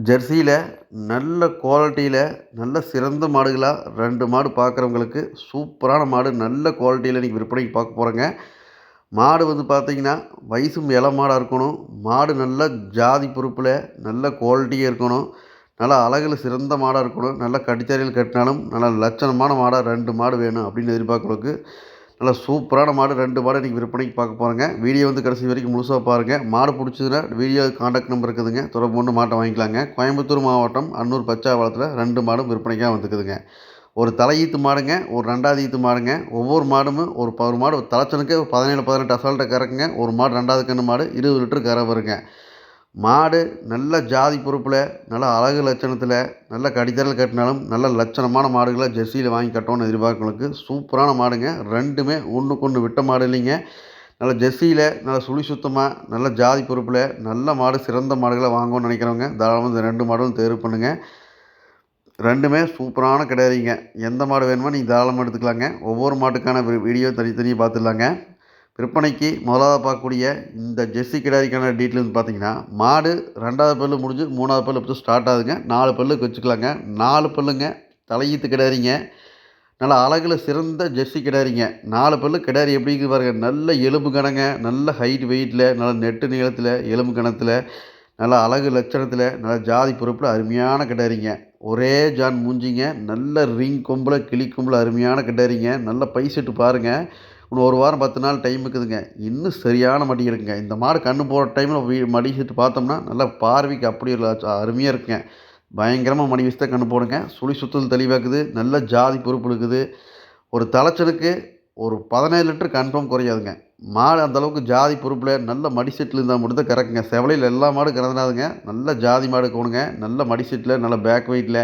ஜெர்சியில நல்ல குவாலிட்டியில, நல்ல சிறந்த மாடுகளா 2 மாடு பார்க்குறவங்களுக்கு சூப்பரான மாடு நல்ல குவாலிட்டியில இன்னைக்கு விற்பனைக்கு பார்க்க போறோங்க. மாடு வந்து பார்த்தீங்கன்னா, வயசும் இள மாடா இருக்கணும். மாடு நல்ல ஜாதி பொறுப்புல, நல்ல குவாலிட்டியா இருக்கணும். நல்லா அழகுல சிறந்த மாடா இருக்கணும். நல்லா கட்டுத்தரையில் கட்டினாலும், நல்ல லட்சணமான மாடா 2 மாடு வேணும் அப்படின்னு எதிர்பார்க்குறவங்களுக்கு நல்லா சூப்பரான மாடு 2 மாடு இன்றைக்கி விற்பனைக்கு பார்க்க போகிறோங்க. வீடியோ வந்து கடைசி வரைக்கும் முழுசாக பாருங்கள். மாடு பிடிச்சதுன்னா வீடியோ கான்டாக்ட் நம்பர் இருக்குதுங்க. தொடர்பு கொண்டு மாட்டை வாங்கிக்கலாங்க. கோயம்புத்தூர் மாவட்டம் அன்னூர் பச்சாவளத்தில் 2 மாடும் விற்பனைக்காக வந்துக்குதுங்க. ஒரு தலையீத்து மாடுங்க, ஒரு 2வது ஈத்து மாடுங்க. ஒவ்வொரு மாடும் ஒரு மாடு தலைச்சனுக்கு 17, 18 அசால்ட்டாக கறக்குங்க. ஒரு மாடு 2வது கன்று மாடு 20 லிட்டர் கரை வருங்க. மாடு நல்ல ஜாதி பொறுப்பில், நல்ல அழகு லட்சணத்தில், நல்ல கடித்தரல் கட்டினாலும் நல்ல லட்சணமான மாடுகளை ஜெர்சியில் வாங்கி கட்டணும்னு எதிர்பார்க்கறவங்களுக்கு சூப்பரான மாடுங்க. 2மே ஒன்றுக்கு ஒன்று விட்ட மாடு இல்லைங்க. நல்ல ஜெர்சியில் நல்ல சுழி சுத்தமாக, நல்ல ஜாதி பொறுப்பில், நல்ல மாடு சிறந்த மாடுகளை வாங்கணும்னு நினைக்கிறவங்க தாராளமாக இந்த 2 மாடும் தேர்வு பண்ணுங்கள். 2மே சூப்பரான கிடையாதுங்க. எந்த மாடு வேணுமோ நீங்கள் தாராளமாக எடுத்துக்கலாங்க. ஒவ்வொரு மாட்டுக்கான வீடியோ தனித்தனியாக பார்த்துடலாங்க. விற்பனைக்கு முதலாவது பார்க்கக்கூடிய இந்த ஜெர்சி கிடாரிக்கான டீட்டெயில் வந்து பார்த்தீங்கன்னா, மாடு 2வது பல்லு முடிஞ்சு 3வது பல்லு இப்போ ஸ்டார்ட் ஆகுதுங்க. 4 பல்லுக்கு வச்சுக்கலாங்க. 4 பல்லுங்க. தலையீத்து கிடாரிங்க. நல்லா அழகுல சிறந்த ஜெர்சி கிடாரிங்க. 4 பல்லு கிடாரி எப்படிங்க பாருங்க. நல்ல எலும்பு கனங்க, நல்ல ஹைட் வெயிட்டில், நல்ல நெட்டு நீளத்தில், எலும்பு கணத்தில், நல்லா அழகு லட்சணத்தில், நல்ல ஜாதி பொறுப்பில் அருமையான கிடாரிங்க. ஒரே ஜான் மூஞ்சிங்க. நல்ல ரிங் கொம்பில், கிளி கொம்பில் அருமையான கிடாரிங்க. நல்ல பை செட்டு பாருங்கள். இன்னும் 1 வாரம் 10 நாள் டைம் இருக்குதுங்க. இன்னும் சரியான மடி இருக்குங்க. இந்த மாடு கன்று போடுற டைமில் மடி செட்டு பார்த்தோம்னா நல்லா பார்வைக்கு அப்படி அருமையாக இருக்குங்க. பயங்கரமாக மடி வச்சு தான் கன்று போடுங்க. சுழி சுத்தல் தெளிவாக்குது. நல்ல ஜாதி பொறுப்பு இருக்குது. ஒரு தலைச்சனுக்கு ஒரு 17 லிட்டர் கன்ஃபார்ம் குறையாதுங்க. மாடு அந்தளவுக்கு ஜாதி பொறுப்பில் நல்ல மடி செட்டில் இருந்தால் மட்டும் தான் கறக்குங்க. செவலையில் எல்லா மாடும் கறந்துடாதுங்க. நல்ல ஜாதி மாடு போகணுங்க. நல்ல மடி செட்டில், நல்ல பேக் வெயிட்டில்,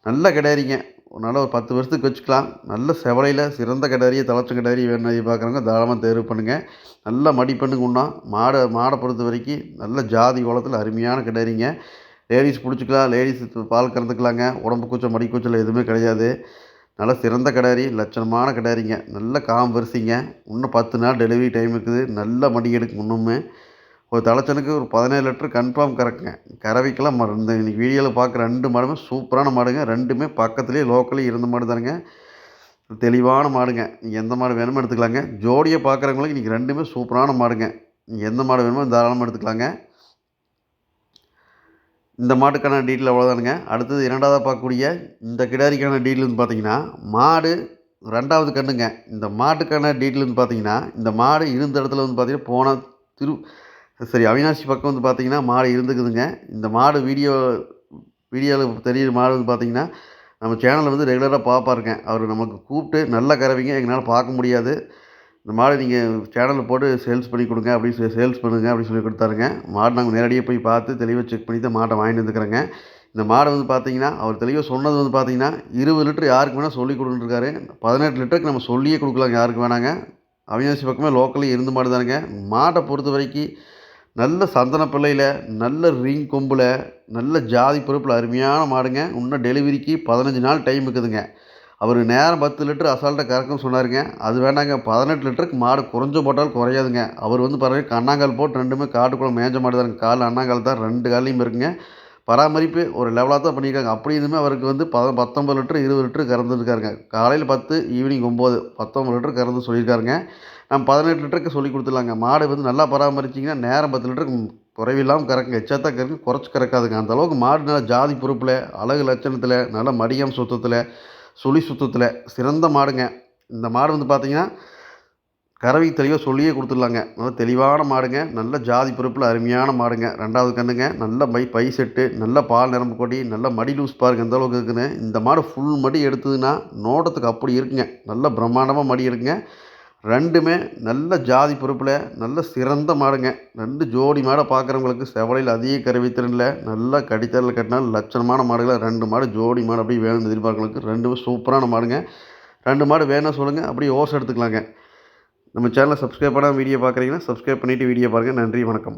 நல்ல கிடாரிங்க. அதனால் ஒரு 10 வருஷத்துக்கு வச்சுக்கலாம். நல்ல செவலையில் சிறந்த கிடாரியை, தலைச்ச கிடாரி வேணும் எதிர்பார்க்குறவங்க தாராளமாக தேர்வு பண்ணுங்கள். நல்ல மடிப்பண்ணுக்கு உண்ணாம். மாடை பொறுத்த வரைக்கும் நல்ல ஜாதி கோலத்தில் அருமையான கிடாரிங்க. லேடிஸ் பிடிச்சிக்கலாம். லேடிஸ் பால் கறந்துக்கலாங்க. உடம்பு கூச்சம், மடி கூச்சல் எதுவுமே கிடையாது. நல்ல சிறந்த கிடாரி, லட்சணமான கிடாரிங்க. நல்ல வரிசைங்க. இன்னும் 10 நாள் டெலிவரி டைம் இருக்குது. நல்ல மடி எடுக்கும் இன்னுமே. ஒரு தலைச்சனுக்கு ஒரு 17 லிட்டர் கன்ஃபார்ம் கறக்குங்க. கறவைக்கெல்லாம் இந்த இன்றைக்கி வீடியோவில் பார்க்குற 2 மாடுமே சூப்பரான மாடுங்க. 2மே பக்கத்துலேயே லோக்கலேயே இருந்த மாடு தானுங்க. தெளிவான மாடுங்க. நீங்கள் எந்த மாடு வேணுமோ எடுத்துக்கலாங்க. ஜோடியை பார்க்குறவங்களுக்கு இன்றைக்கி 2மே சூப்பரான மாடுங்க. நீங்கள் எந்த மாடு வேணுமோ தாராளமாக எடுத்துக்கலாங்க. இந்த மாட்டுக்கான டீட்டெயில் அவ்வளோதானுங்க. அடுத்தது 2வதா பார்க்கக்கூடிய இந்த கிடாரிக்கான டீட்டெயில் வந்து பார்த்தீங்கன்னா, மாடு 2வது கன்றுங்க. இந்த மாட்டுக்கான டீட்டெயில் வந்து பார்த்தீங்கன்னா, இந்த மாடு இருந்த இடத்துல வந்து பார்த்தீங்கன்னா, அவினாசி பக்கம் வந்து பார்த்தீங்கன்னா மாடு இருந்துக்குதுங்க. இந்த மாடு வீடியோவில் தெரியிற மாடு வந்து பார்த்தீங்கன்னா, நம்ம சேனலில் வந்து ரெகுலராக பார்ப்பாருங்க. அவர் நமக்கு கூப்பிட்டு நல்ல கறவைங்க எங்களால் பார்க்க முடியாது. இந்த மாடு நீங்கள் சேனலில் போட்டு சேல்ஸ் பண்ணி கொடுங்க சேல்ஸ் பண்ணுங்கள் அப்படின்னு சொல்லி கொடுத்தாருங்க. மாடு நாங்கள் நேரடியாக போய் பார்த்து தெளிவாக செக் பண்ணி தான் மாட்டை வாங்கிட்டு வந்துக்கிறேங்க. இந்த மாடு வந்து பார்த்தீங்கன்னா, அவர் தெளிவாக சொன்னது வந்து பார்த்தீங்கன்னா, 20 லிட்டர் யாருக்கு வேணால் சொல்லி கொடுத்துருக்காரு. 18 லிட்டருக்கு நம்ம சொல்லியே கொடுக்கலாங்க யாருக்கு வேணாங்க. அவினாசி பக்கமே லோக்கலில் இருந்த மாடு தானுங்க. மாட்டை பொறுத்த வரைக்கும் நல்ல சந்தன பிள்ளையில், நல்ல ரிங் கொம்பில், நல்ல ஜாதி பொறுப்பில் அருமையான மாடுங்க. இன்னும் டெலிவரிக்கு 15 நாள் டைம் இருக்குதுங்க. அவர் நேரம் 10 லிட்டர் அசால்ட்டாக கறக்கும்னு சொன்னாருங்க. அது வேண்டாங்க. 18 லிட்டருக்கு மாடு குறைஞ்ச போட்டாலும் குறையாதுங்க. அவர் வந்து பாருங்கள் அண்ணாங்கால் போட்டு 2மே காட்டுக்குள்ளே மேய்ஞ்ச மாடு தானுங்க. கால் அண்ணாங்கால் தான் 2 கால்லையும் இருக்குங்க. பராமரிப்பு ஒரு லெவலாக தான் பண்ணியிருக்காங்க. அப்படி இருந்துமே அவருக்கு வந்து 19 லிட்டர் 20 லிட்டர் கறந்துருக்காருங்க. காலையில் 10, ஈவினிங் 9, 19 லிட்டர் கறந்து சொல்லியிருக்காருங்க. நம்ம 18 லிட்டருக்கு சொல்லி கொடுத்துடலாங்க. மாடு வந்து நல்லா பராமரிச்சிங்கன்னா நேரம் 10 லிட்டருக்கு குறைவில்லாமல் கறக்குங்க. எச்சாத்தான் கறக்கு, குறைச்சி கறக்காதுங்க. அந்தளவுக்கு மாடு நல்லா ஜாதி பொறுப்பில், அழகு லட்சணத்தில், நல்ல மடியம் சுத்தத்தில், சுழி சுத்தத்தில் சிறந்த மாடுங்க. இந்த மாடு வந்து பார்த்தீங்கன்னா, கறவை தெளிவாக சொல்லியே கொடுத்துடலாங்க. நல்ல தெளிவான மாடுங்க. நல்ல ஜாதி பொறுப்பில் அருமையான மாடுங்க. 2வது கன்றுங்க. நல்ல பை செட்டு, நல்ல பால் நரம்பு கொடி, நல்ல மடி லூஸ் பாருங்க எந்த அளவுக்கு இருக்குன்னு. இந்த மாடு ஃபுல் மடி எடுத்ததுன்னா நோட்டத்துக்கு அப்படி இருக்குங்க. நல்ல பிரம்மாண்டமாக மடி இருக்குங்க. 2மே நல்ல ஜாதி பொறுப்பில் நல்ல சிறந்த மாடுங்க. 2 ஜோடி மாடை பார்க்குறவங்களுக்கு செவலையில் அதிக கறவைத்திறனில் நல்லா கடித்தரில் கட்டினால் லட்சணமான மாடுகளை 2 மாடு ஜோடி மாடு அப்படியே வேணும்னு எதிர்பார்க்கறவங்களுக்கு 2மே சூப்பரான மாடுங்க. 2 மாடு வேணும்னா சொல்லுங்கள். அப்படியே ஓசை எடுத்துக்கலாங்க. நம்ம சேனலை சப்ஸ்கிரைப் பண்ணாமல் வீடியோ பார்க்குறீங்கன்னா சப்ஸ்கிரைப் பண்ணிவிட்டு வீடியோ பாருங்கள். நன்றி, வணக்கம்.